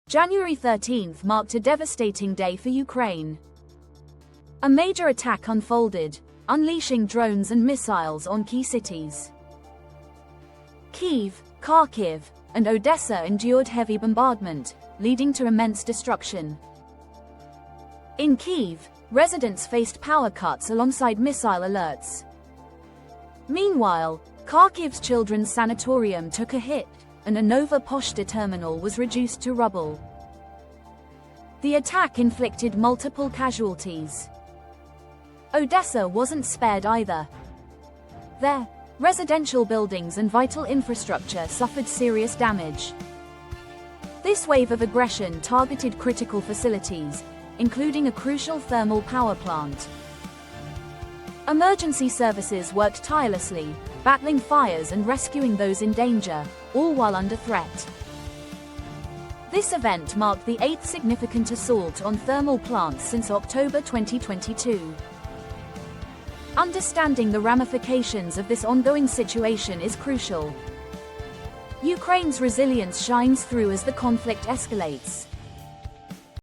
January 13th marked a devastating day for Ukraine. A major attack unfolded, unleashing drones and missiles on key cities. Kyiv, Kharkiv, and Odessa endured heavy bombardment, leading to immense destruction. In Kyiv, residents faced power cuts alongside missile alerts. Meanwhile, Kharkiv's children's sanatorium took a hit, and a Nova Poshta terminal was reduced to rubble. The attack inflicted multiple casualties. Odessa wasn't spared either. There, residential buildings and vital infrastructure suffered serious damage. This wave of aggression targeted critical facilities, including a crucial thermal power plant. Emergency services worked tirelessly, battling fires and rescuing those in danger, all while under threat. This event marked the 8th significant assault on thermal plants since October 2022. Understanding the ramifications of this ongoing situation is crucial. Ukraine's resilience shines through as the conflict escalates.